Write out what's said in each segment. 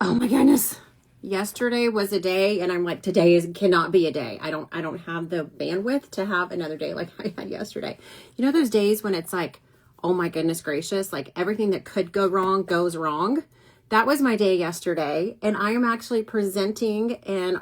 Oh my goodness. Yesterday was a day, and I'm like, cannot be a day. I don't have the bandwidth to have another day like I had yesterday. You know those days when it's like, oh my goodness gracious, like everything that could go wrong goes wrong. That was my day yesterday, and I am actually presenting in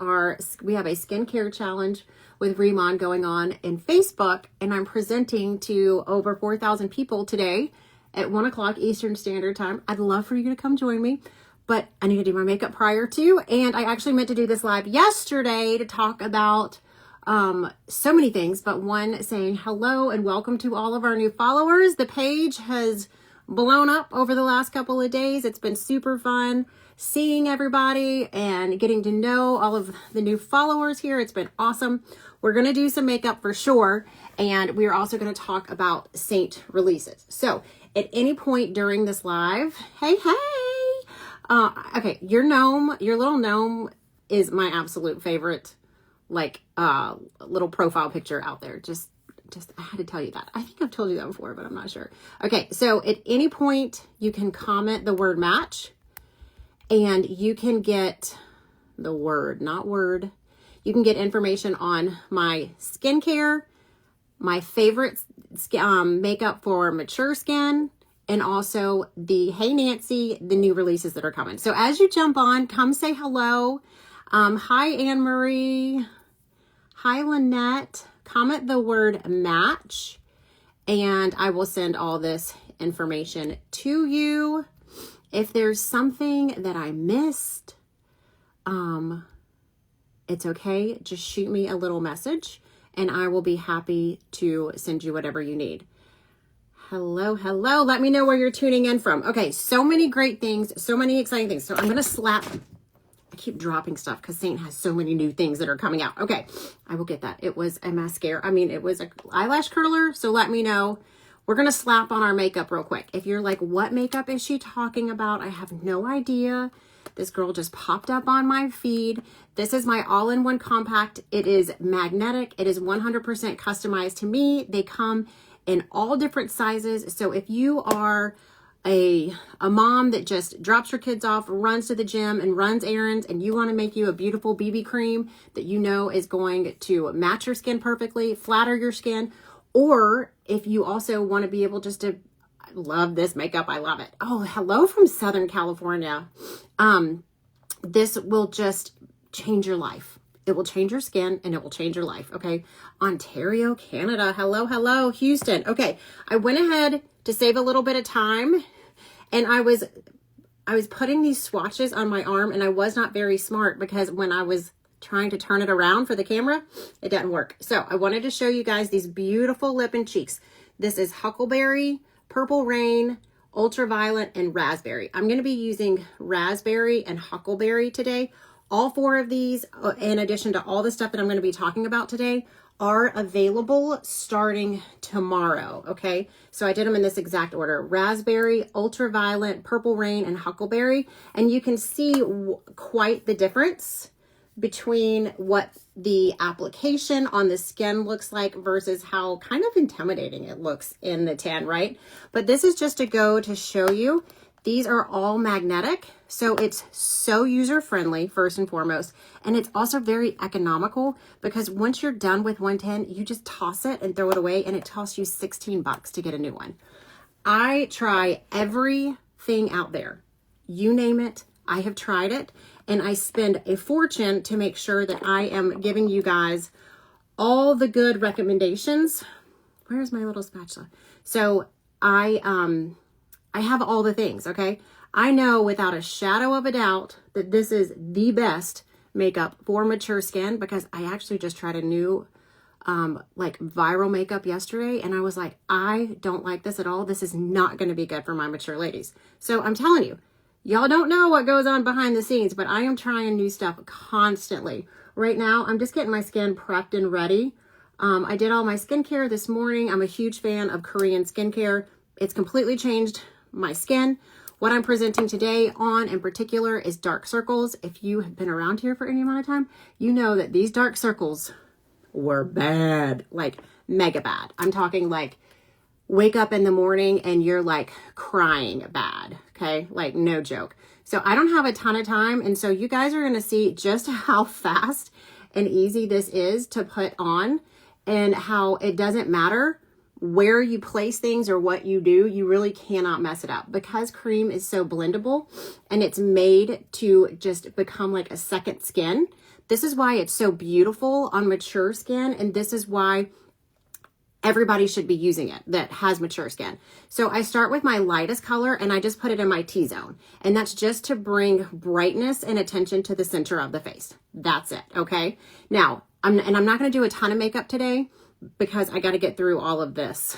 we have a skincare challenge with Remon going on in Facebook, and I'm presenting to over 4,000 people today at 1 o'clock Eastern Standard Time. I'd love for you to come join me. But I need to do my makeup prior to, and I actually meant to do this live yesterday to talk about so many things, but one, saying hello and welcome to all of our new followers. The page has blown up over the last couple of days. It's been super fun seeing everybody and getting to know all of the new followers here. It's been awesome. We're going to do some makeup for sure, and we are also going to talk about Seint releases. So at any point during this live, hey, okay, your little gnome is my absolute favorite, like, little profile picture out there. Just, I had to tell you that. I think I've told you that before, but I'm not sure. Okay, so at any point, you can comment the word match, and you can get the word, not word. You can get information on my skincare, my favorite makeup for mature skin, and also the Hey Nancy, the new releases that are coming. So as you jump on, come say hello. Hi, Anne Marie. Hi, Lynette. Comment the word match, and I will send all this information to you. If there's something that I missed, it's okay. Just shoot me a little message, and I will be happy to send you whatever you need. Hello. Let me know where you're tuning in from. Okay, so many great things, so many exciting things. So I'm going to slap. I keep dropping stuff because Seint has so many new things that are coming out. Okay, I will get that. It was a mascara. It was an eyelash curler. So let me know. We're going to slap on our makeup real quick. If you're like, what makeup is she talking about? I have no idea. This girl just popped up on my feed. This is my all-in-one compact. It is magnetic. It is 100% customized to me. They come in all different sizes. So if you are a mom that just drops her kids off, runs to the gym and runs errands, and you want to make you a beautiful BB cream that you know is going to match your skin perfectly, flatter your skin, or if you also want to be able just to, I love this makeup, I love it. Oh, hello from Southern California. This will just change your life. It will change your skin, and it will change your life, okay? Ontario, Canada. Hello, Houston. Okay, I went ahead to save a little bit of time, and I was putting these swatches on my arm, and I was not very smart because when I was trying to turn it around for the camera, it didn't work. So I wanted to show you guys these beautiful lip and cheeks. This is Huckleberry, Purple Rain, Ultraviolet, and Raspberry. I'm going to be using Raspberry and Huckleberry today. All four of these, in addition to all the stuff that I'm going to be talking about today, are available starting tomorrow, okay? So I did them in this exact order: Raspberry, Ultraviolet, Purple Rain, and Huckleberry. And you can see quite the difference between what the application on the skin looks like versus how kind of intimidating it looks in the tan, right? But this is just to go to show you. These are all magnetic, so it's so user-friendly, first and foremost, and it's also very economical because once you're done with 110, you just toss it and throw it away, and it costs you $16 to get a new one. I try everything out there. You name it, I have tried it, and I spend a fortune to make sure that I am giving you guys all the good recommendations. Where's my little spatula? So I have all the things, okay? I know without a shadow of a doubt that this is the best makeup for mature skin because I actually just tried a new like viral makeup yesterday, and I was like, I don't like this at all. This is not going to be good for my mature ladies. So I'm telling you, y'all don't know what goes on behind the scenes, but I am trying new stuff constantly. Right now, I'm just getting my skin prepped and ready. I did all my skincare this morning. I'm a huge fan of Korean skincare. It's completely changed my skin. What I'm presenting today on in particular is dark circles. If you have been around here for any amount of time, you know that these dark circles were bad, like mega bad. I'm talking like wake up in the morning and you're like crying bad, okay? Like no joke. So I don't have a ton of time. And so you guys are going to see just how fast and easy this is to put on, and how it doesn't matter where you place things or what you do, you really cannot mess it up, because cream is so blendable and it's made to just become like a second skin. This is why it's so beautiful on mature skin, and this is why everybody should be using it that has mature skin. So I start with my lightest color and I just put it in my T-zone. And that's just to bring brightness and attention to the center of the face. That's it, okay? Now, I'm not going to do a ton of makeup today because I got to get through all of this,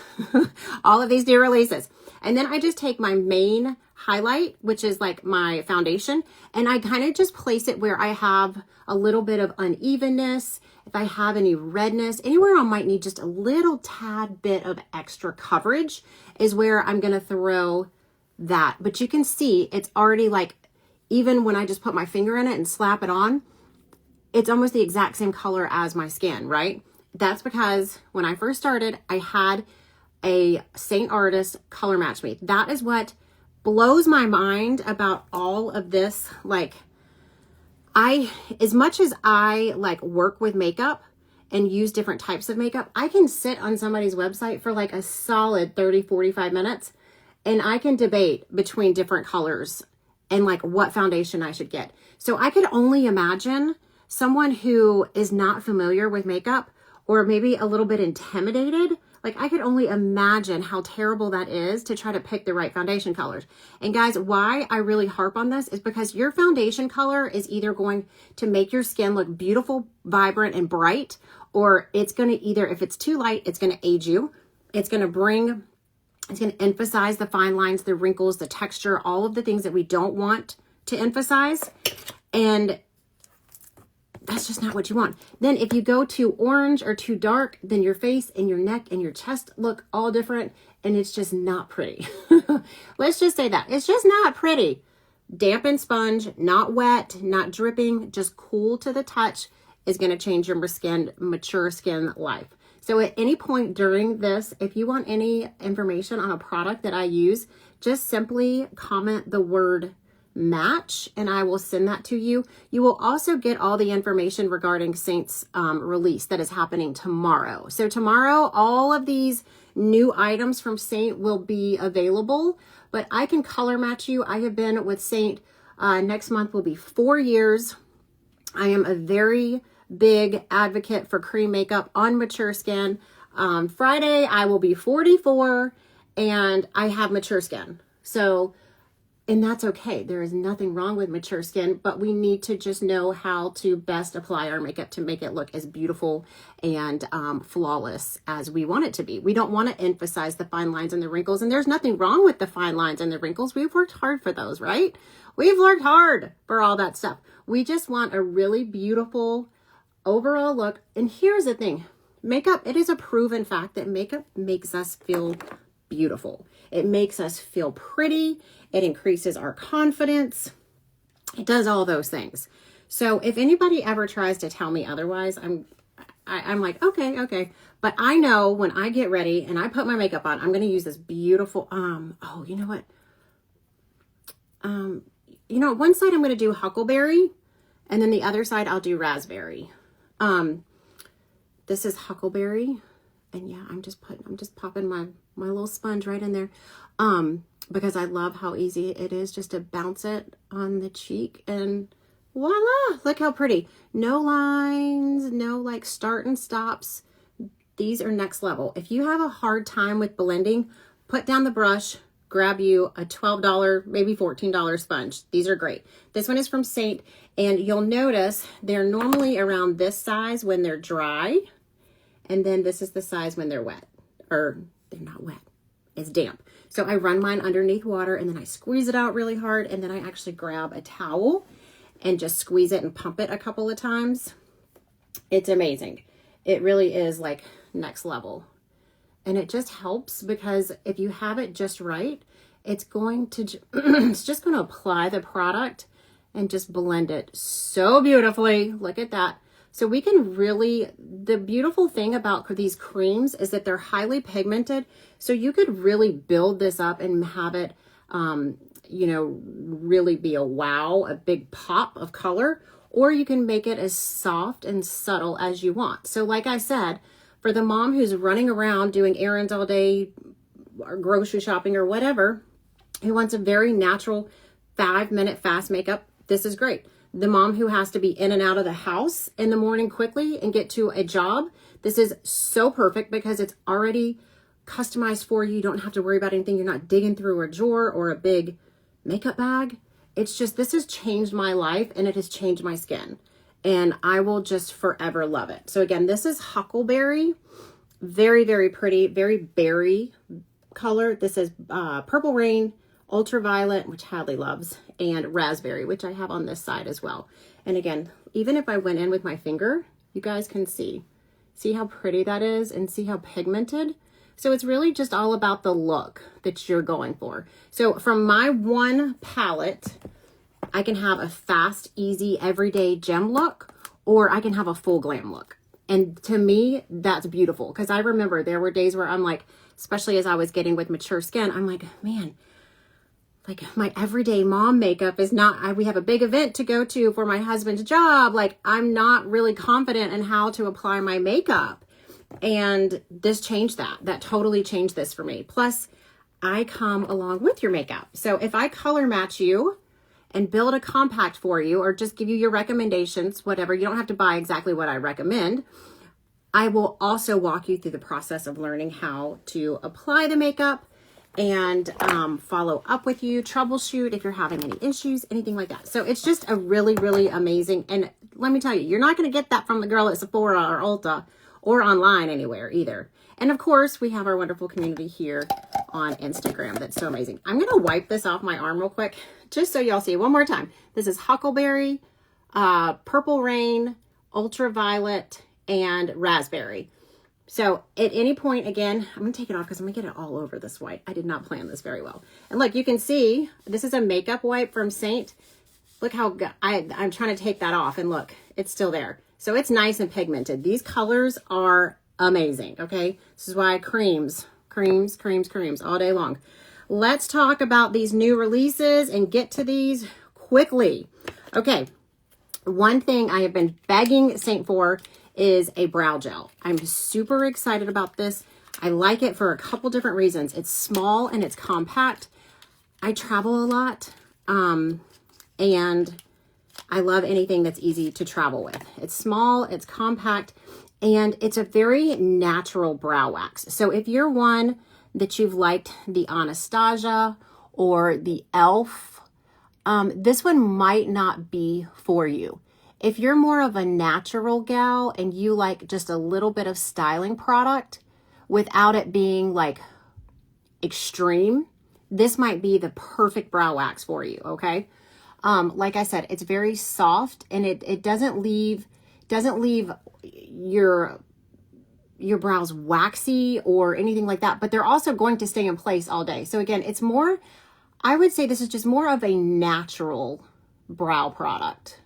all of these new releases. And then I just take my main highlight, which is like my foundation, and I kind of just place it where I have a little bit of unevenness. If I have any redness, anywhere I might need just a little tad bit of extra coverage is where I'm going to throw that. But you can see it's already like, even when I just put my finger in it and slap it on, it's almost the exact same color as my skin, right? That's because when I first started, I had a Seint artist color match me. That is what blows my mind about all of this. Like, as much as I like work with makeup and use different types of makeup, I can sit on somebody's website for like a solid 30, 45 minutes and I can debate between different colors and like what foundation I should get. So I could only imagine someone who is not familiar with makeup, or maybe a little bit intimidated. Like, I could only imagine how terrible that is to try to pick the right foundation colors. And guys, why I really harp on this is because your foundation color is either going to make your skin look beautiful, vibrant, and bright, or it's going to either, if it's too light, it's going to age you. It's going to emphasize the fine lines, the wrinkles, the texture, all of the things that we don't want to emphasize. And that's just not what you want. Then if you go too orange or too dark, then your face and your neck and your chest look all different, and it's just not pretty. Let's just say that. It's just not pretty. Dampened sponge, not wet, not dripping, just cool to the touch is going to change your mature skin life. So at any point during this, if you want any information on a product that I use, just simply comment the word match and I will send that to you. You will also get all the information regarding Seint's release that is happening tomorrow. So tomorrow, all of these new items from Seint will be available, but I can color match you. I have been with Seint. Next month will be 4 years. I am a very big advocate for cream makeup on mature skin. Friday, I will be 44 and I have mature skin. So, and that's okay. There is nothing wrong with mature skin, but we need to just know how to best apply our makeup to make it look as beautiful and flawless as we want it to be. We don't want to emphasize the fine lines and the wrinkles, and there's nothing wrong with the fine lines and the wrinkles. We've worked hard for those, right? We've worked hard for all that stuff. We just want a really beautiful overall look. And here's the thing. Makeup, it is a proven fact that makeup makes us feel beautiful. It makes us feel pretty. It increases our confidence. It does all those things. So if anybody ever tries to tell me otherwise, I'm like, okay. But I know when I get ready and I put my makeup on, I'm going to use this beautiful, oh, you know what? One side I'm going to do Huckleberry, and then the other side I'll do Raspberry. This is Huckleberry, and yeah, I'm just popping my little sponge right in there. Because I love how easy it is just to bounce it on the cheek, and voila, look how pretty. No lines, no like start and stops. These are next level. If you have a hard time with blending, put down the brush, grab you a $12, maybe $14 sponge. These are great. This one is from Seint, and you'll notice they're normally around this size when they're dry, and then this is the size when they're wet, or they're not wet, it's damp. So I run mine underneath water, and then I squeeze it out really hard, and then I actually grab a towel and just squeeze it and pump it a couple of times. It's amazing. It really is like next level. And it just helps because if you have it just right, it's going to, it's just going to apply the product and just blend it so beautifully. Look at that. So we can really, the beautiful thing about these creams is that they're highly pigmented. So you could really build this up and have it, you know, really be a wow, a big pop of color, or you can make it as soft and subtle as you want. So like I said, for the mom who's running around doing errands all day, or grocery shopping or whatever, who wants a very natural 5-minute fast makeup, this is great. The mom who has to be in and out of the house in the morning quickly and get to a job, this is so perfect because it's already customized for you. You don't have to worry about anything. You're not digging through a drawer or a big makeup bag. It's just, this has changed my life and it has changed my skin. And I will just forever love it. So again, this is Huckleberry. Very, very pretty, very berry color. This is Purple Rain, Ultraviolet, which Hadley loves, and Raspberry, which I have on this side as well. And again, even if I went in with my finger, you guys can see how pretty that is and see how pigmented. So it's really just all about the look that you're going for. So from my one palette, I can have a fast, easy, everyday gem look, or I can have a full glam look. And to me, that's beautiful, because I remember there were days where I'm like, especially as I was getting with mature skin, I'm like, man, like my everyday mom makeup is not, we have a big event to go to for my husband's job. Like I'm not really confident in how to apply my makeup. And this changed that. That totally changed this for me. Plus, I come along with your makeup. So if I color match you and build a compact for you, or just give you your recommendations, whatever, you don't have to buy exactly what I recommend. I will also walk you through the process of learning how to apply the makeup and follow up with you, troubleshoot if you're having any issues, anything like that. So it's just a really, really amazing. And let me tell you, you're not going to get that from the girl at Sephora or Ulta or online anywhere either. And of course, we have our wonderful community here on Instagram. That's so amazing. I'm going to wipe this off my arm real quick, just so y'all see one more time. This is Huckleberry, Purple Rain, Ultraviolet, and Raspberry. So at any point, again, I'm going to take it off because I'm going to get it all over this white. I did not plan this very well. And look, you can see this is a makeup wipe from Seint. Look how I'm trying to take that off, and look, it's still there. So it's nice and pigmented. These colors are amazing, okay? This is why creams all day long. Let's talk about these new releases and get to these quickly. Okay, one thing I have been begging Seint for is a brow gel. I'm super excited about this. I like it for a couple different reasons. It's small and it's compact. I travel a lot, and I love anything that's easy to travel with. It's small, it's compact, and it's a very natural brow wax. So if you're one that you've liked the Anastasia or the e.l.f., this one might not be for you. If you're more of a natural gal and you like just a little bit of styling product without it being like extreme, this might be the perfect brow wax for you, okay? Like I said, it's very soft, and it doesn't leave your brows waxy or anything like that, but they're also going to stay in place all day. So again, it's more, I would say this is just more of a natural brow product.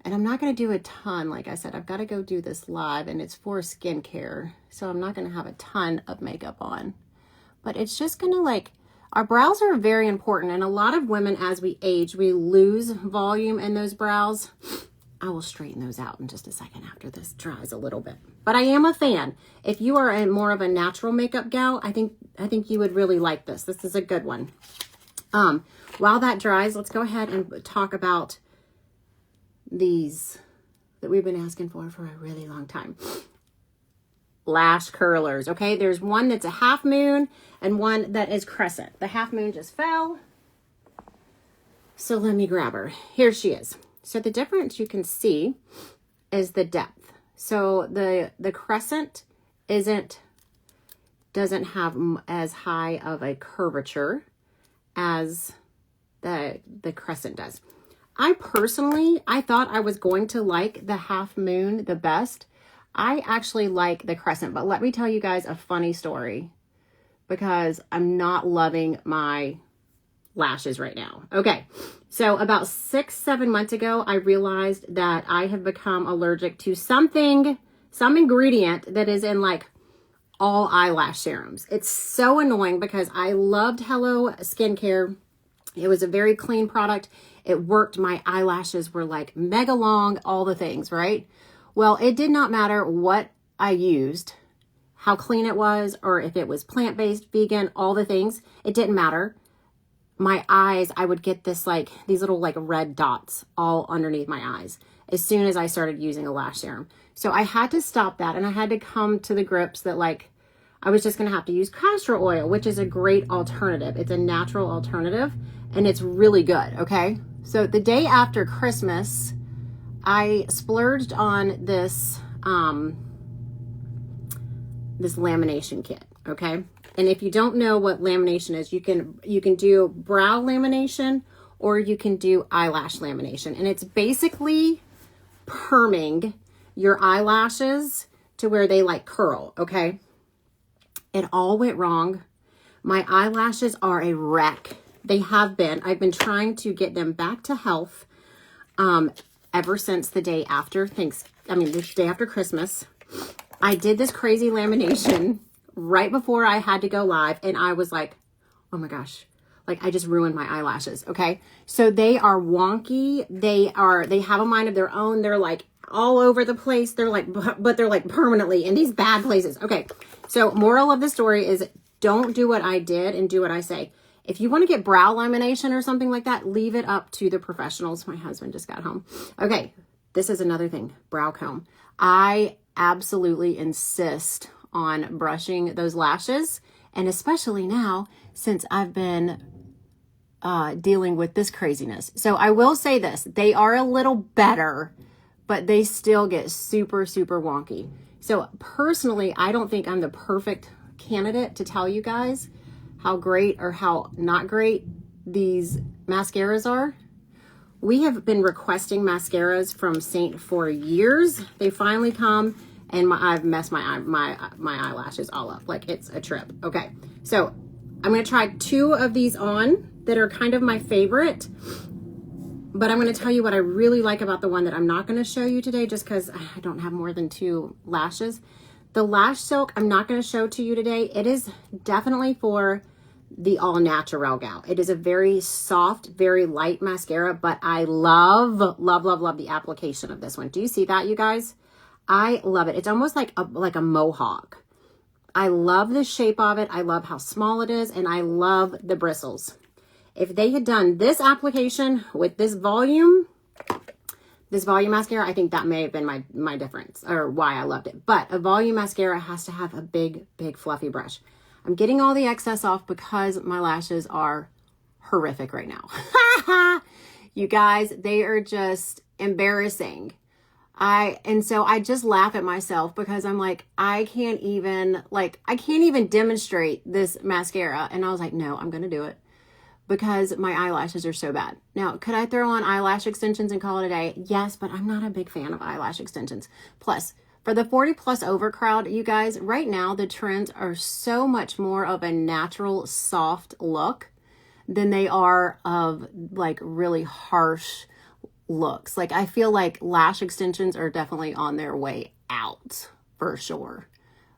And I'm not going to do a ton. Like I said, I've got to go do this live, and it's for skincare. So I'm not going to have a ton of makeup on, but it's just going to like, our brows are very important. And a lot of women, as we age, we lose volume in those brows. I will straighten those out in just a second after this dries a little bit. But I am a fan. If you are more of a natural makeup gal, I think you would really like this. This is a good one. While that dries, let's go ahead and talk about these that we've been asking for a really long time. Lash curlers. Okay, there's one that's a half moon and one that is crescent. The half moon just fell. So let me grab her. Here she is. So the difference you can see is the depth. So the crescent doesn't have as high of a curvature as the crescent does. I thought I was going to like the half moon the best. I actually like the crescent, but let me tell you guys a funny story because I'm not loving my lashes right now. Okay, so about 6-7 months ago, I realized that I have become allergic to some ingredient that is in like all eyelash serums. It's so annoying because I loved Hello Skincare. It was a very clean product. It worked. My eyelashes were like mega long, all the things, right? Well, it did not matter what I used, how clean it was, or if it was plant-based, vegan, all the things. It didn't matter. My eyes, I would get this like these little like red dots all underneath my eyes as soon as I started using a lash serum. So I had to stop that, and I had to come to the grips that like I was just going to have to use castor oil, which is a great alternative. It's a natural alternative, and it's really good, okay? So the day after Christmas, I splurged on this this lamination kit, okay? And if you don't know what lamination is, you can do brow lamination or you can do eyelash lamination. And it's basically perming your eyelashes to where they like curl, okay? It all went wrong. My eyelashes are a wreck. They have been. I've been trying to get them back to health ever since the day after the day after Christmas. I did this crazy lamination right before I had to go live, and I was like, oh my gosh, like I just ruined my eyelashes, okay? So they are wonky. They have a mind of their own. They're like all over the place. They're like, but they're like permanently in these bad places. Okay, so moral of the story is don't do what I did and do what I say. If you want to get brow lamination or something like that, leave it up to the professionals. My husband just got home. Okay, this is another thing, brow comb. I absolutely insist on brushing those lashes, and especially now since I've been dealing with this craziness. So I will say this, they are a little better, but they still get super, super wonky. So personally, I don't think I'm the perfect candidate to tell you guys how great or how not great these mascaras are. We have been requesting mascaras from Seint for years. They finally come, and I've messed my eyelashes all up. Like, it's a trip. Okay, so I'm going to try 2 of these on that are kind of my favorite, but I'm going to tell you what I really like about the one that I'm not going to show you today, just because I don't have more than 2 lashes. The Lash Silk I'm not going to show to you today. It is definitely for the all natural gal. It is a very soft, very light mascara, but I love the application of this one. Do you see that, you guys? I love it. It's almost like a mohawk. I love the shape of it. I love how small it is, and I love the bristles. If they had done this application with this volume mascara, I think that may have been my difference, or why I loved it. But a volume mascara has to have a big, big fluffy brush. I'm getting all the excess off because my lashes are horrific right now. You guys, they are just embarrassing. And so I just laugh at myself because I'm like, I can't even demonstrate this mascara. And I was like, no, I'm going to do it because my eyelashes are so bad. Now, could I throw on eyelash extensions and call it a day? Yes, but I'm not a big fan of eyelash extensions. Plus, for the 40 plus over crowd, you guys, right now the trends are so much more of a natural, soft look than they are of like really harsh looks. Like, I feel like lash extensions are definitely on their way out for sure.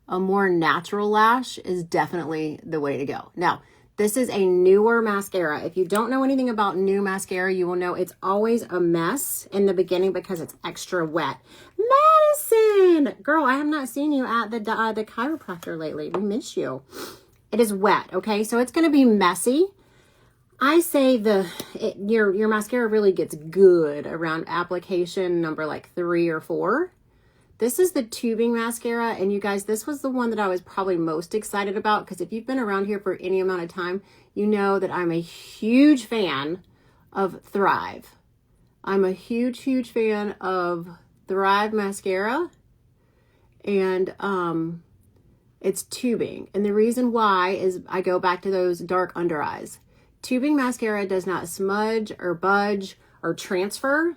A more natural lash is definitely the way to go. Now, this is a newer mascara. If you don't know anything about new mascara, you will know it's always a mess in the beginning because it's extra wet. Madison! Girl, I have not seen you at the chiropractor lately. We miss you. It is wet, okay? So it's going to be messy. I say your mascara really gets good around application number like 3 or 4. This is the tubing mascara, and you guys, this was the one that I was probably most excited about because if you've been around here for any amount of time, you know that I'm a huge fan of Thrive. I'm a huge, huge fan of Thrive mascara, and it's tubing. And the reason why is I go back to those dark under eyes. Tubing mascara does not smudge or budge or transfer.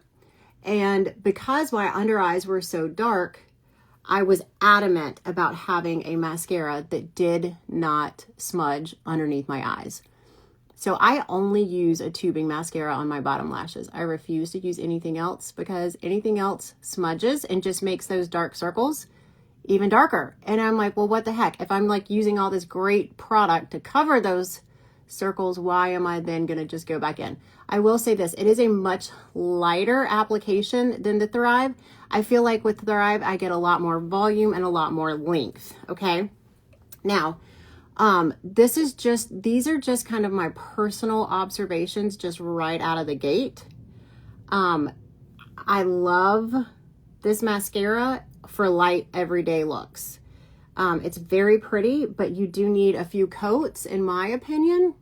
And because my under eyes were so dark, I was adamant about having a mascara that did not smudge underneath my eyes. So I only use a tubing mascara on my bottom lashes. I refuse to use anything else because anything else smudges and just makes those dark circles even darker. And I'm like, well, what the heck? If I'm like using all this great product to cover those circles, why am I then going to just go back in? I will say this, it is a much lighter application than the Thrive. I feel like with Thrive, I get a lot more volume and a lot more length, okay? Now, these are just kind of my personal observations just right out of the gate. I love this mascara for light everyday looks. It's very pretty, but you do need a few coats in my opinion.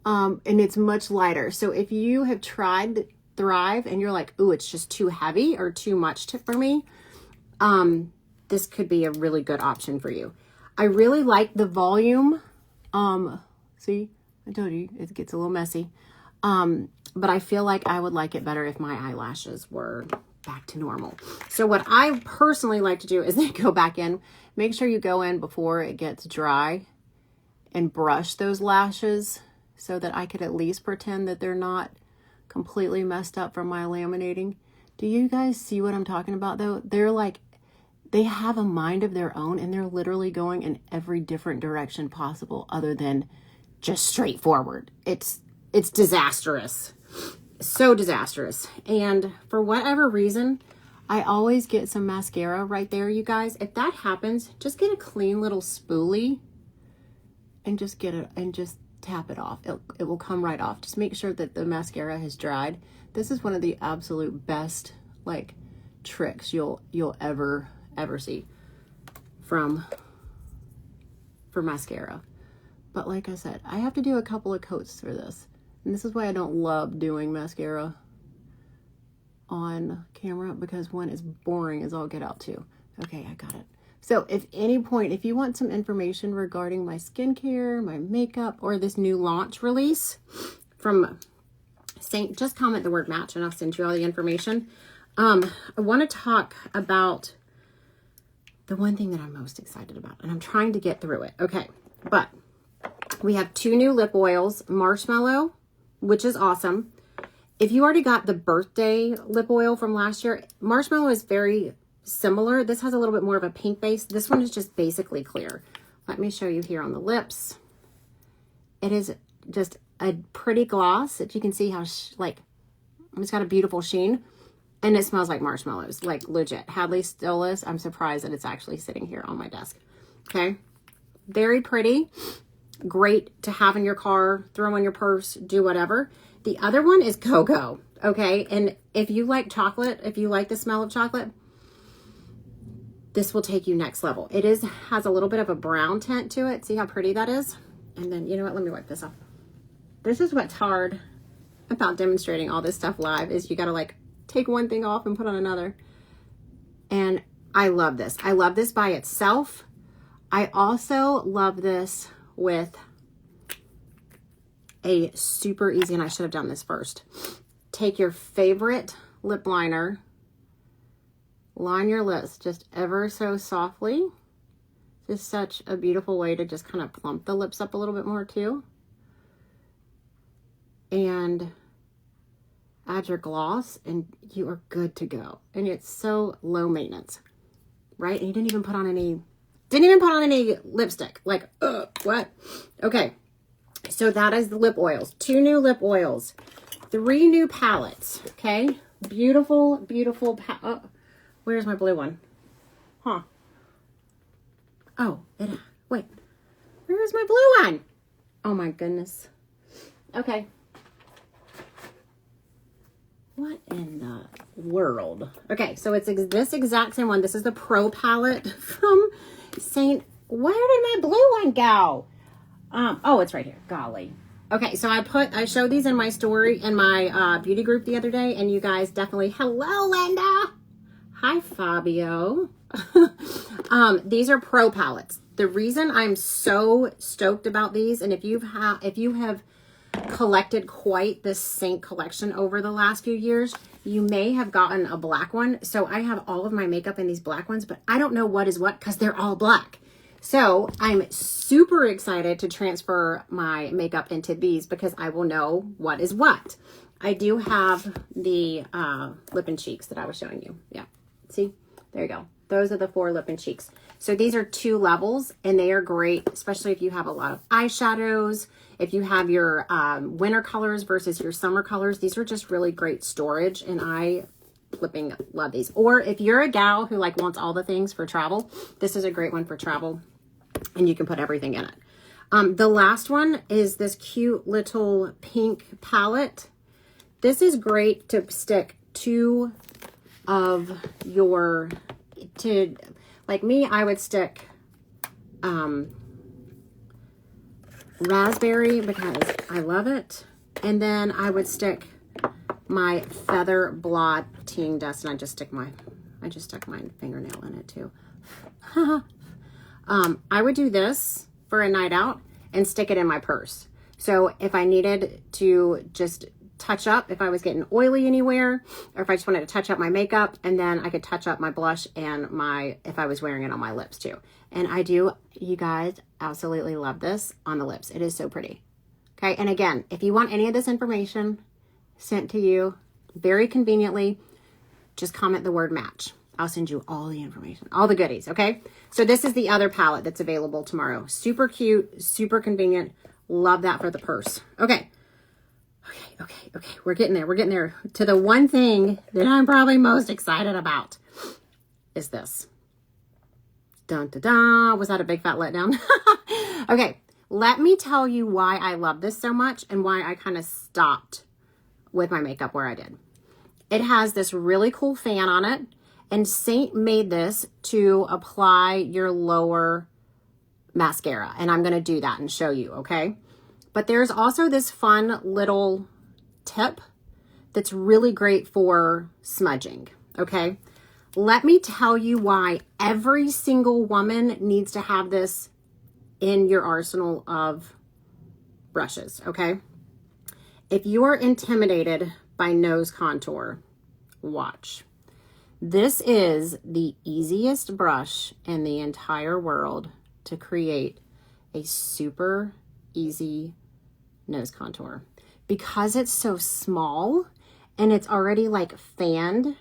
And it's much lighter. So if you have tried Thrive and you're like, ooh, it's just too heavy or too much for me, this could be a really good option for you. I really like the volume. See, I told you it gets a little messy. But I feel like I would like it better if my eyelashes were back to normal. So what I personally like to do is then go back in, make sure you go in before it gets dry and brush those lashes so that I could at least pretend that they're not completely messed up from my laminating. Do you guys see what I'm talking about though? They're like, they have a mind of their own and they're literally going in every different direction possible other than just straightforward. It's disastrous. So disastrous. And for whatever reason, I always get some mascara right there, you guys. If that happens, just get a clean little spoolie and just get it and just tap it off. It will come right off. Just make sure that the mascara has dried. This is one of the absolute best like tricks you'll ever see for mascara. But like I said, I have to do a couple of coats for this. And this is why I don't love doing mascara on camera, because one is boring as all get out too. Okay, I got it. So if you want some information regarding my skincare, my makeup, or this new launch release from Seint, just comment the word match and I'll send you all the information. I want to talk about the one thing that I'm most excited about, and I'm trying to get through it. Okay, but we have 2 new lip oils, Marshmallow, which is awesome. If you already got the birthday lip oil from last year, Marshmallow is very similar. This has a little bit more of a pink base. This one is just basically clear. Let me show you here on the lips. It is just a pretty gloss that you can see how it's got a beautiful sheen, and it smells like marshmallows, like legit. Hadley Stillis, I'm surprised that it's actually sitting here on my desk. Okay, very pretty. Great to have in your car, throw in your purse, do whatever. The other one is Cocoa, okay? And if you like chocolate, if you like the smell of chocolate, this will take you next level. It has a little bit of a brown tint to it. See how pretty that is? And then, you know what? Let me wipe this off. This is what's hard about demonstrating all this stuff live, is you got to like take one thing off and put on another. And I love this. I love this by itself. I also love this with a super easy, and I should have done this first. Take your favorite lip liner, line your lips just ever so softly. Just such a beautiful way to just kind of plump the lips up a little bit more too. And add your gloss and you are good to go. And it's so low maintenance, right? And you didn't even put on any lipstick. Like, what? Okay. So that is the lip oils. 2 new lip oils. 3 new palettes. Okay. Beautiful, beautiful. Where's my blue one? Huh. Oh, wait. Where is my blue one? Oh my goodness. Okay. What in the world? Okay, so it's this exact same one. This is the Pro palette from Seint. Where did my blue one go? Oh, it's right here. Golly. Okay, so I showed these in my story in my beauty group the other day, and you guys definitely, hello, Linda. Hi, Fabio. These are Pro palettes. The reason I'm so stoked about these, and if you have collected quite this Seint collection over the last few years, you may have gotten a black one. So I have all of my makeup in these black ones, but I don't know what is what because they're all black. So I'm super excited to transfer my makeup into these because I will know what is what. I do have the lip and cheeks that I was showing you. Yeah. See, there you go. Those are the 4 lip and cheeks. So these are 2 levels, and they are great, especially if you have a lot of eyeshadows, if you have your winter colors versus your summer colors. These are just really great storage, and I flipping love these. Or if you're a gal who like wants all the things for travel, this is a great one for travel, and you can put everything in it. The last one is this cute little pink palette. This is great to stick 2 of your, like me, I would stick raspberry because I love it. And then I would stick my feather blotting dust, and I just stuck my fingernail in it too. I would do this for a night out and stick it in my purse. So if I needed to just touch up, if I was getting oily anywhere, or if I just wanted to touch up my makeup, and then I could touch up my blush and if I was wearing it on my lips too. And I do, you guys, absolutely love this on the lips. It is so pretty. Okay, and again, if you want any of this information sent to you very conveniently, just comment the word match. I'll send you all the information, all the goodies, okay? So this is the other palette that's available tomorrow. Super cute, super convenient. Love that for the purse. Okay. We're getting there. We're getting there to the one thing that I'm probably most excited about is this. Dun, dun, dun. Was that a big fat letdown? Okay. Let me tell you why I love this so much and why I kind of stopped with my makeup where I did. It has this really cool fan on it, and Seint made this to apply your lower mascara, and I'm going to do that and show you, okay? But there's also this fun little tip that's really great for smudging, okay? Let me tell you why every single woman needs to have this in your arsenal of brushes, okay? If you are intimidated by nose contour, watch. This is the easiest brush in the entire world to create a super easy nose contour. Because it's so small and it's already like fanned,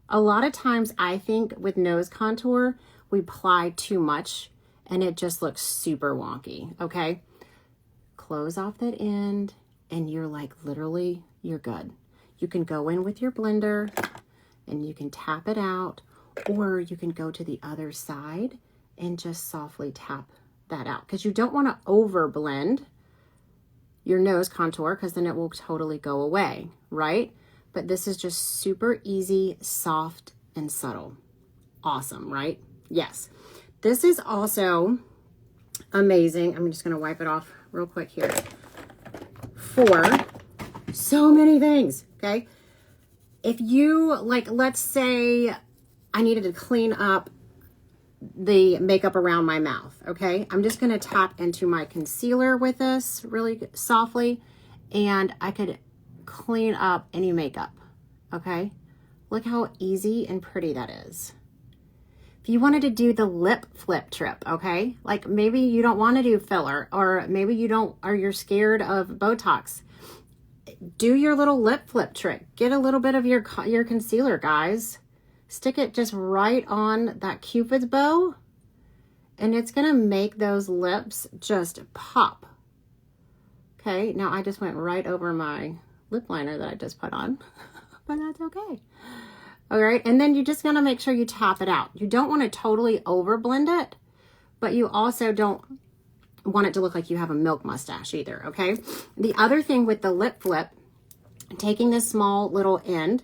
a lot of times I think with nose contour, we apply too much and it just looks super wonky, okay? Close off that end and you're like, literally, you're good. You can go in with your blender and you can tap it out, or you can go to the other side and just softly tap that out, because you don't want to over blend your nose contour because then it will totally go away, right? But this is just super easy, soft, and subtle. Awesome, right? Yes. This is also amazing. I'm just going to wipe it off real quick here. For so many things, okay? If you, like, let's say I needed to clean up the makeup around my mouth, okay? I'm just going to tap into my concealer with this really softly, and I could clean up any makeup, okay? Look how easy and pretty that is. If you wanted to do the lip flip trip, okay? Like maybe you don't want to do filler, or maybe you don't, or you're scared of Botox. Do your little lip flip trick. Get a little bit of your concealer, guys. Stick it just right on that Cupid's bow, and it's going to make those lips just pop. Okay, now I just went right over my lip liner that I just put on, but that's okay. All right, and then you're just going to make sure you tap it out. You don't want to totally over blend it, but you also don't want it to look like you have a milk mustache either, okay? The other thing with the lip flip, taking this small little end,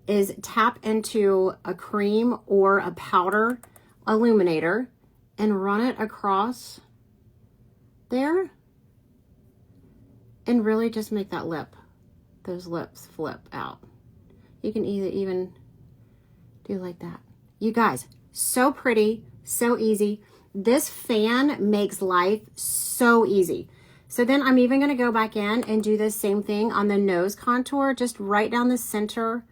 is tap into a cream or a powder illuminator and run it across there and really just make that those lips flip out. You can even do like that. You guys, so pretty, so easy. This fan makes life so easy. So then I'm even going to go back in and do the same thing on the nose contour, just right down the center,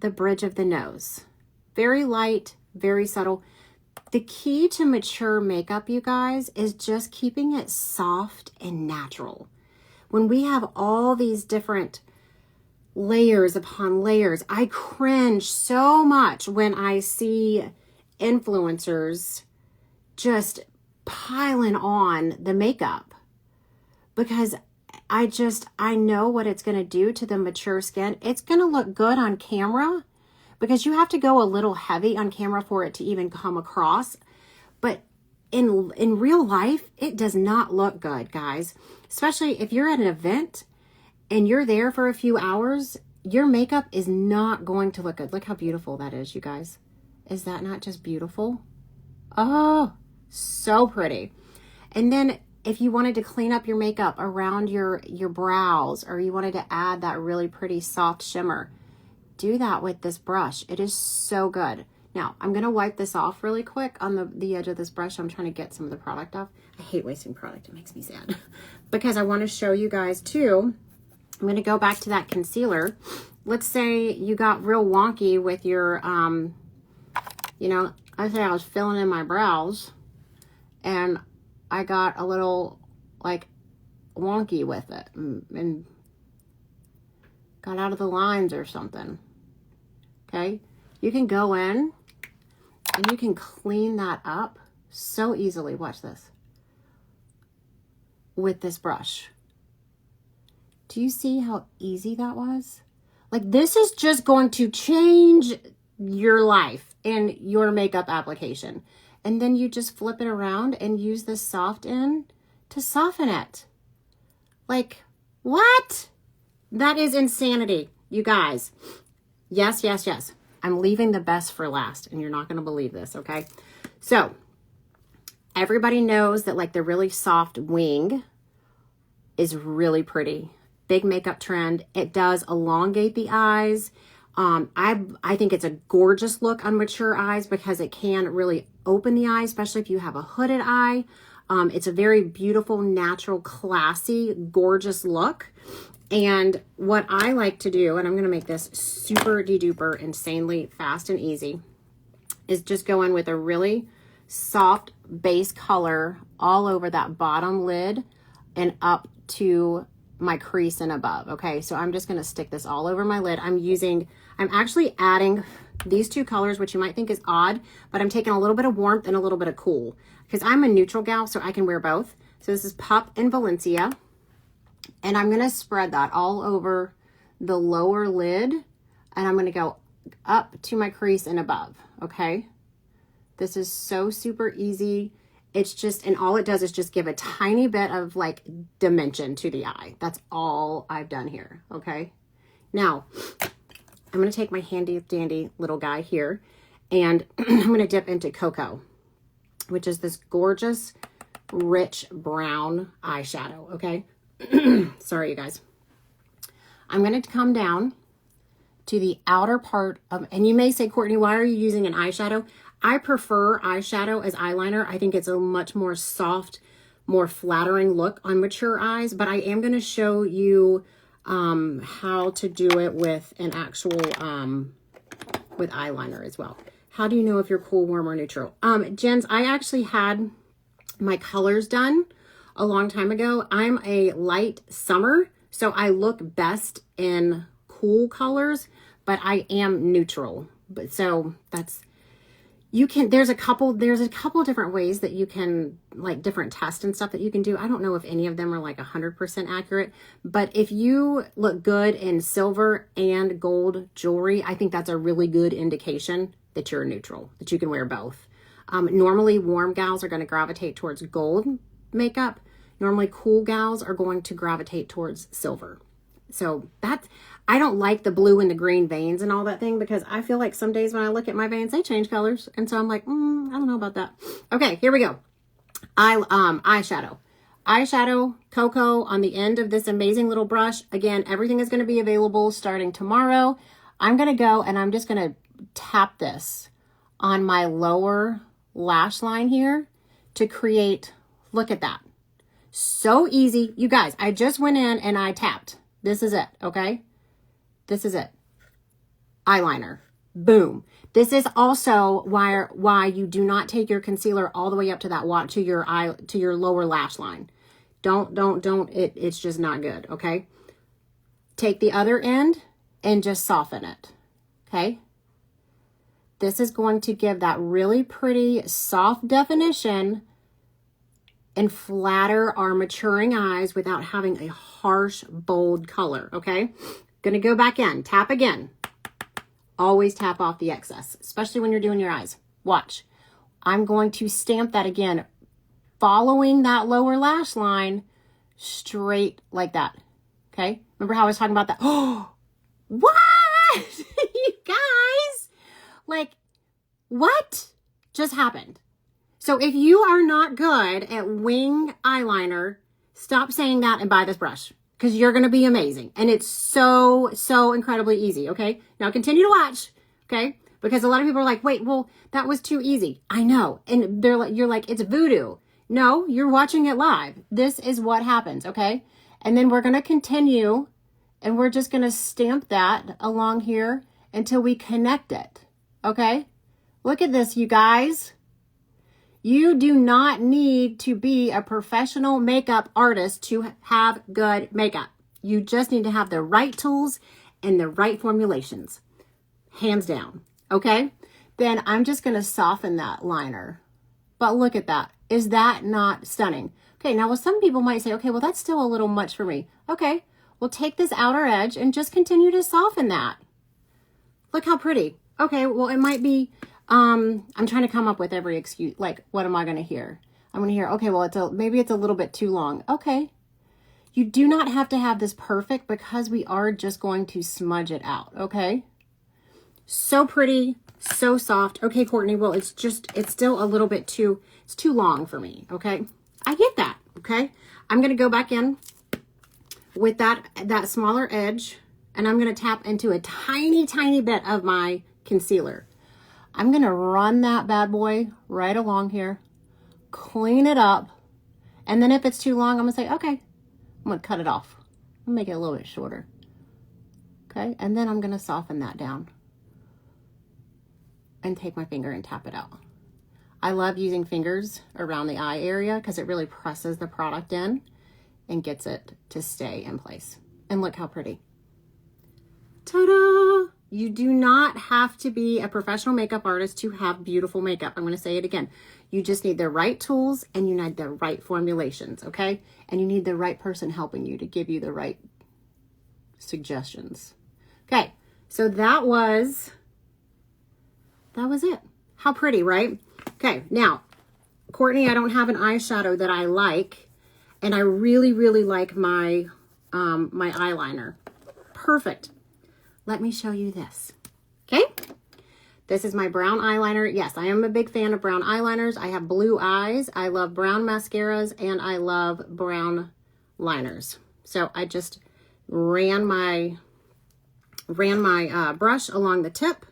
the bridge of the nose. Very light, very subtle. The key to mature makeup, you guys, is just keeping it soft and natural. When we have all these different layers upon layers, I cringe so much when I see influencers just piling on the makeup because I know what it's going to do to the mature skin. It's going to look good on camera because you have to go a little heavy on camera for it to even come across. But in real life, it does not look good, guys. Especially if you're at an event and you're there for a few hours, your makeup is not going to look good. Look how beautiful that is, you guys. Is that not just beautiful? Oh, so pretty. And then if you wanted to clean up your makeup around your brows, or you wanted to add that really pretty soft shimmer, do that with this brush. It is so good. Now, I'm going to wipe this off really quick on the edge of this brush. I'm trying to get some of the product off. I hate wasting product. It makes me sad. Because I want to show you guys too. I'm going to go back to that concealer. Let's say you got real wonky with your, you know, I say I was filling in my brows and I got a little like wonky with it and got out of the lines or something. Okay. You can go in and you can clean that up so easily. Watch this. With this brush. Do you see how easy that was? Like, this is just going to change your life and your makeup application. And then you just flip it around and use the soft end to soften it. Like, what? That is insanity, you guys. Yes, yes, yes. I'm leaving the best for last, and you're not going to believe this, okay? So, everybody knows that, like, the really soft wing is really pretty. Big makeup trend. It does elongate the eyes. I think it's a gorgeous look on mature eyes because it can really open the eye, especially if you have a hooded eye. It's a very beautiful, natural, classy, gorgeous look. And what I like to do, and I'm going to make this super de-duper, insanely fast and easy, is just go in with a really soft base color all over that bottom lid and up to my crease and above. Okay, so I'm just going to stick this all over my lid. I'm actually adding these two colors, which you might think is odd, but I'm taking a little bit of warmth and a little bit of cool because I'm a neutral gal, so I can wear both. So this is Pup in Valencia, and I'm going to spread that all over the lower lid, and I'm going to go up to my crease and above. Okay, this is so super easy. It's just, and all it does is just give a tiny bit of like dimension to the eye. That's all I've done here. Okay. Now I'm going to take my handy dandy little guy here and I'm going to dip into Cocoa, which is this gorgeous, rich brown eyeshadow. Okay. Sorry, you guys. I'm going to come down to the outer part of, and you may say, Courtney, why are you using an eyeshadow? I prefer eyeshadow as eyeliner. I think it's a much more soft, more flattering look on mature eyes, but I am going to show you how to do it with an actual, with eyeliner as well. How do you know if you're cool, warm, or neutral? Jens, I actually had my colors done a long time ago. I'm a light summer, so I look best in cool colors, but I am neutral. But so that's, you can, there's a couple different ways that you can, like, different tests and stuff that you can do. I don't know if any of them are like 100% accurate, but if you look good in silver and gold jewelry, I think that's a really good indication that you're neutral, that you can wear both. Normally warm gals are going to gravitate towards gold makeup. Normally cool gals are going to gravitate towards silver. So that's, I don't like the blue and the green veins and all that thing because I feel like some days when I look at my veins, they change colors. And so I'm like, I don't know about that. Okay, here we go. Eyeshadow. Eyeshadow, Cocoa on the end of this amazing little brush. Again, everything is going to be available starting tomorrow. I'm going to go and I'm just going to tap this on my lower lash line here to create, look at that. So easy. You guys, I just went in and I tapped. This is it, okay? This is it. Eyeliner. Boom. This is also why you do not take your concealer all the way up to that to your lower lash line. Don't. It's just not good, okay? Take the other end and just soften it, okay? This is going to give that really pretty soft definition and flatter our maturing eyes without having a harsh, bold color, okay? Gonna go back in, tap again. Always tap off the excess, especially when you're doing your eyes. Watch. I'm going to stamp that again, following that lower lash line straight like that, okay? Remember how I was talking about that? Oh, what? You guys, like, what just happened? So if you are not good at wing eyeliner, stop saying that and buy this brush, because you're going to be amazing. And it's so, so incredibly easy, okay? Now continue to watch, okay? Because a lot of people are like, wait, well, that was too easy. I know. And they're like, you're like, it's voodoo. No, you're watching it live. This is what happens, okay? And then we're going to continue, and we're just going to stamp that along here until we connect it, okay? Look at this, you guys. You do not need to be a professional makeup artist to have good makeup. You just need to have the right tools and the right formulations. Hands down, okay? Then I'm just going to soften that liner. But look at that. Is that not stunning? Okay, now well, some people might say, okay, well, that's still a little much for me. Okay, well, take this outer edge and just continue to soften that. Look how pretty. Okay, well, it might be, I'm trying to come up with every excuse. Like, what am I going to hear? I'm going to hear, okay, well, maybe it's a little bit too long. Okay. You do not have to have this perfect, because we are just going to smudge it out. Okay. So pretty, so soft. Okay, Courtney, well, it's still a little bit it's too long for me. Okay. I get that. Okay. I'm going to go back in with that smaller edge, and I'm going to tap into a tiny, tiny bit of my concealer. I'm going to run that bad boy right along here, clean it up, and then if it's too long, I'm going to say, okay, I'm going to cut it off. I'll make it a little bit shorter. Okay, and then I'm going to soften that down and take my finger and tap it out. I love using fingers around the eye area because it really presses the product in and gets it to stay in place. And look how pretty. Ta-da! You do not have to be a professional makeup artist to have beautiful makeup. I'm going to say it again. You just need the right tools and you need the right formulations, okay? And you need the right person helping you to give you the right suggestions. Okay, so that was it. How pretty, right? Okay, now, Courtney, I don't have an eyeshadow that I like, and I really, really like my my eyeliner. Perfect. Let me show you this. Okay? This is my brown eyeliner. Yes, I am a big fan of brown eyeliners. I have blue eyes. I love brown mascaras, and I love brown liners. So I just ran my brush along the tip.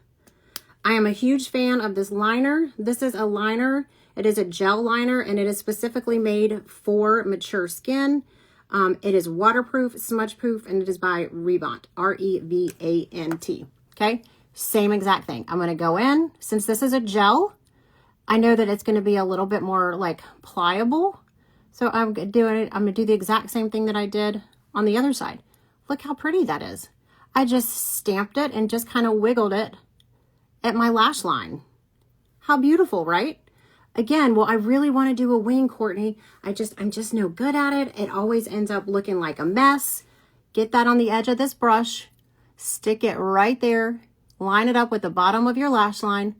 I am a huge fan of this liner. This is a liner. It is a gel liner, and it is specifically made for mature skin. It is waterproof, smudge-proof, and it is by Revant, R-E-V-A-N-T, okay? Same exact thing. I'm going to go in. Since this is a gel, I know that it's going to be a little bit more, like, pliable. So I'm going to do the exact same thing that I did on the other side. Look how pretty that is. I just stamped it and just kind of wiggled it at my lash line. How beautiful, right? Again, well, I really want to do a wing, Courtney. I'm just no good at it. It always ends up looking like a mess. Get that on the edge of this brush, stick it right there, line it up with the bottom of your lash line,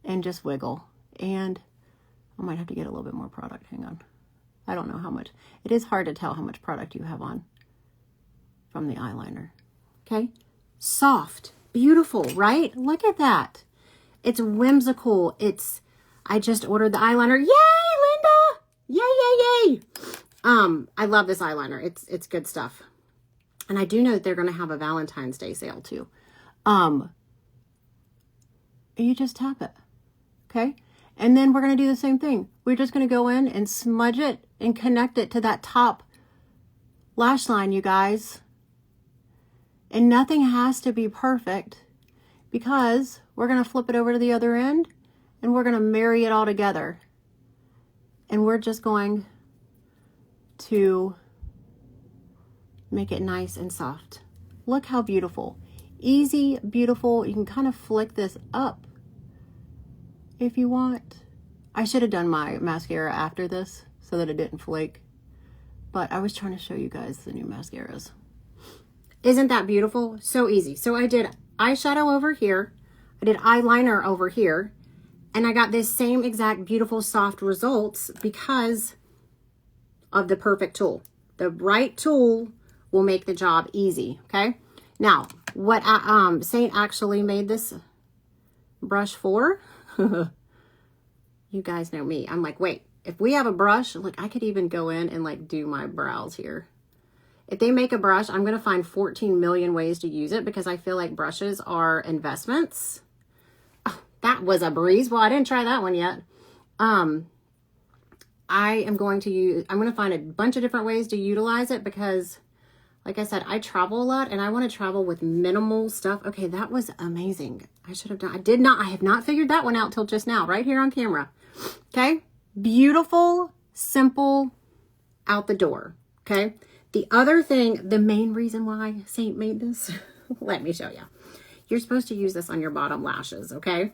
and just wiggle. And I might have to get a little bit more product. Hang on. I don't know how much. It is hard to tell how much product you have on from the eyeliner. Okay? Soft. Beautiful, right? Look at that. It's whimsical. I just ordered the eyeliner. Yay, Linda! Yay, yay, yay! I love this eyeliner. It's good stuff. And I do know that they're going to have a Valentine's Day sale too. You just tap it. Okay? And then we're going to do the same thing. We're just going to go in and smudge it and connect it to that top lash line, you guys. And nothing has to be perfect, because we're going to flip it over to the other end and we're going to marry it all together. And we're just going to make it nice and soft. Look how beautiful. Easy, beautiful. You can kind of flick this up if you want. I should have done my mascara after this so that it didn't flake. But I was trying to show you guys the new mascaras. Isn't that beautiful? So easy. So I did eyeshadow over here. I did eyeliner over here. And I got this same exact beautiful soft results because of the perfect tool. The right tool will make the job easy, okay? Now, what Seint actually made this brush for, you guys know me. I'm like, wait, if we have a brush, look, I could even go in and like do my brows here. If they make a brush, I'm going to find 14 million ways to use it because I feel like brushes are investments. Oh, that was a breeze. Well, I didn't try that one yet. I'm going to find a bunch of different ways to utilize it because, like I said, I travel a lot and I want to travel with minimal stuff. Okay, that was amazing. I have not figured that one out till just now, right here on camera. Okay, beautiful, simple, out the door. Okay, the other thing, the main reason why Seint made this, let me show you. You're supposed to use this on your bottom lashes, okay?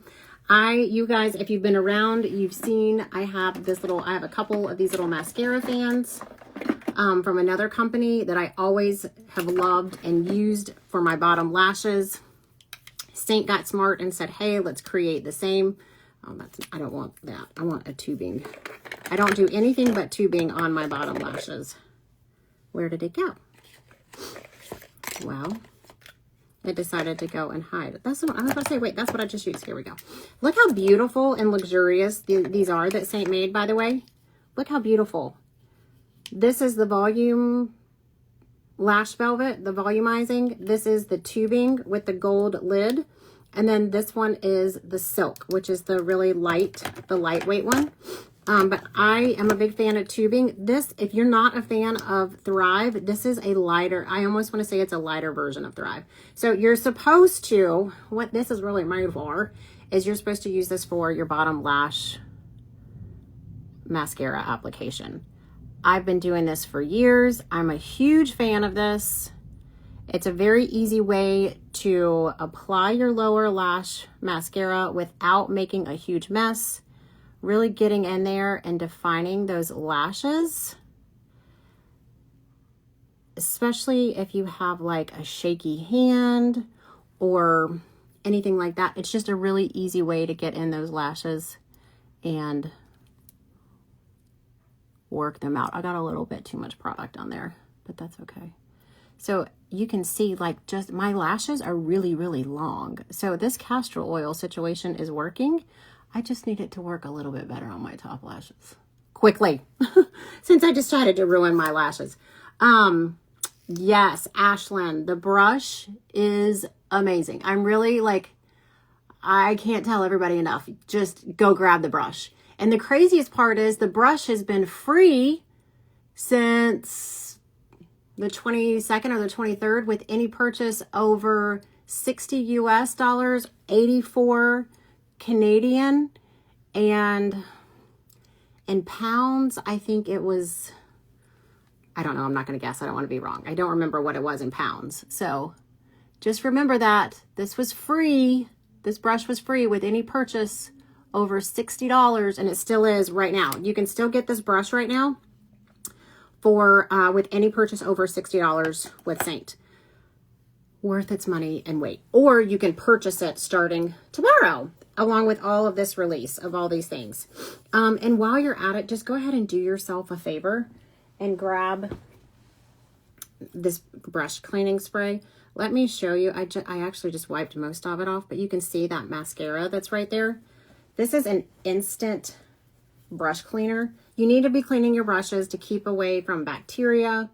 You guys, if you've been around, you've seen I have a couple of these little mascara fans from another company that I always have loved and used for my bottom lashes. Seint got smart and said, hey, let's create the same. I don't want that. I want a tubing. I don't do anything but tubing on my bottom lashes. Where did it go? Well, it decided to go and hide. That's what I was about to say. Wait, that's what I just used. Here we go. Look how beautiful and luxurious these are that Seint made, by the way. Look how beautiful. This is the volume lash velvet, the volumizing. This is the tubing with the gold lid. And then this one is the silk, which is the really lightweight one. But I am a big fan of tubing. This, if you're not a fan of Thrive, this is a lighter, I almost want to say it's a lighter version of Thrive. So you're supposed to, what this is really made for, is you're supposed to use this for your bottom lash mascara application. I've been doing this for years. I'm a huge fan of this. It's a very easy way to apply your lower lash mascara without making a huge mess. Really getting in there and defining those lashes, especially if you have like a shaky hand or anything like that. It's just a really easy way to get in those lashes and work them out. I got a little bit too much product on there, but that's okay. So you can see like just my lashes are really, really long. So this castor oil situation is working. I just need it to work a little bit better on my top lashes. Quickly, since I decided to ruin my lashes. Yes, Ashlyn, the brush is amazing. I'm really like, I can't tell everybody enough. Just go grab the brush. And the craziest part is the brush has been free since the 22nd or the 23rd with any purchase over $60 US, 84 Canadian, and in pounds, I think it was, I don't know, I'm not going to guess. I don't want to be wrong. I don't remember what it was in pounds. So just remember that this was free. This brush was free with any purchase over $60, and it still is right now. You can still get this brush right now for with any purchase over $60 with Seint. Worth its money and wait. Or you can purchase it starting tomorrow, along with all of this release of all these things. And while you're at it, just go ahead and do yourself a favor and grab this brush cleaning spray. Let me show you. I actually just wiped most of it off, but you can see that mascara that's right there. This is an instant brush cleaner. You need to be cleaning your brushes to keep away from bacteria,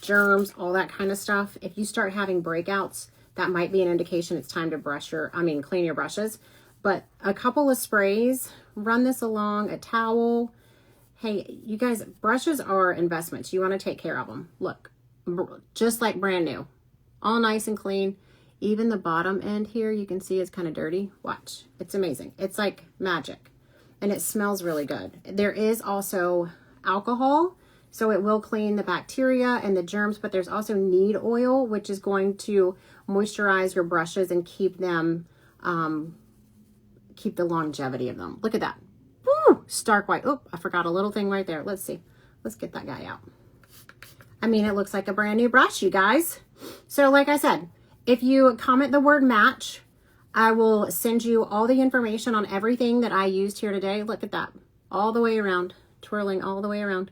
germs, all that kind of stuff. If you start having breakouts, that might be an indication it's time to clean your brushes. But a couple of sprays, run this along, a towel. Hey, you guys, brushes are investments. You want to take care of them. Look, just like brand new, all nice and clean. Even the bottom end here, you can see it's kind of dirty. Watch, it's amazing. It's like magic, and it smells really good. There is also alcohol, so it will clean the bacteria and the germs, but there's also need oil, which is going to moisturize your brushes and keep them keep the longevity of them. Look at that. Woo! Stark white. Oh, I forgot a little thing right there. Let's see. Let's get that guy out. I mean, it looks like a brand new brush, you guys. So like I said, if you comment the word match, I will send you all the information on everything that I used here today. Look at that. All the way around. Twirling all the way around.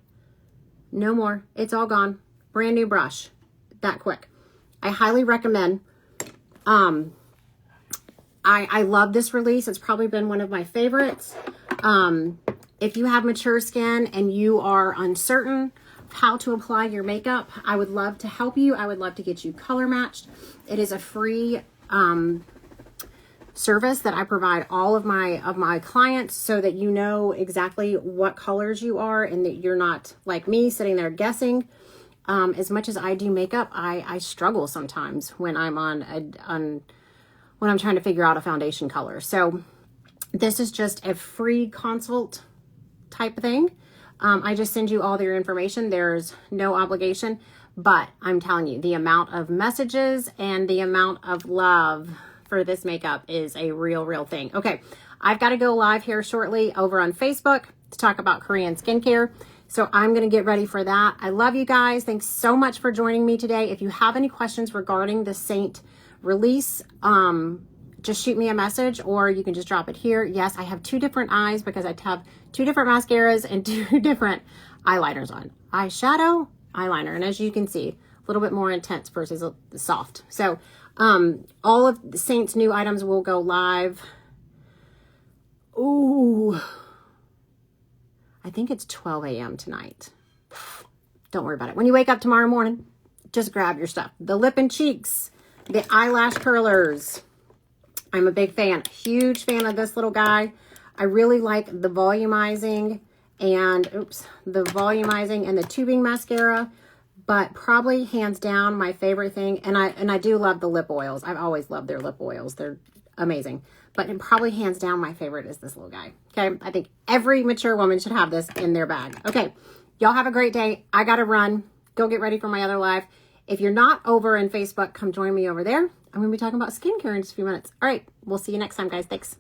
No more. It's all gone. Brand new brush. That quick. I highly recommend. I love this release. It's probably been one of my favorites. If you have mature skin and you are uncertain how to apply your makeup, I would love to help you. I would love to get you color matched. It is a free service that I provide all of my clients so that you know exactly what colors you are and that you're not like me sitting there guessing. As much as I do makeup, I struggle sometimes when I'm when I'm trying to figure out a foundation color. So this is just a free consult type thing. I just send you all their information. There's no obligation, but I'm telling you, the amount of messages and the amount of love for this makeup is a real thing. Okay, I've got to go live here shortly over on Facebook to talk about Korean skincare. So I'm going to get ready for that. I love you guys. Thanks so much for joining me today. If you have any questions regarding the Seint release, just shoot me a message or you can just drop it here. Yes, I have 2 different eyes because I have 2 different mascaras and 2 different eyeliners on. Eyeshadow, eyeliner. And as you can see, a little bit more intense versus soft. So all of Seint's new items will go live. Ooh, I think it's 12 a.m. tonight. Don't worry about it. When you wake up tomorrow morning, just grab your stuff. The lip and cheeks, the eyelash curlers. I'm a big fan, huge fan of this little guy. I really like the volumizing and, the volumizing and the tubing mascara, but probably hands down my favorite thing, and I do love the lip oils. I've always loved their lip oils. They're amazing. But probably hands down my favorite is this little guy. Okay, I think every mature woman should have this in their bag. Okay, y'all have a great day. I gotta run. Go get ready for my other live. If you're not over in Facebook, come join me over there. I'm going to be talking about skincare in just a few minutes. All right. We'll see you next time, guys. Thanks.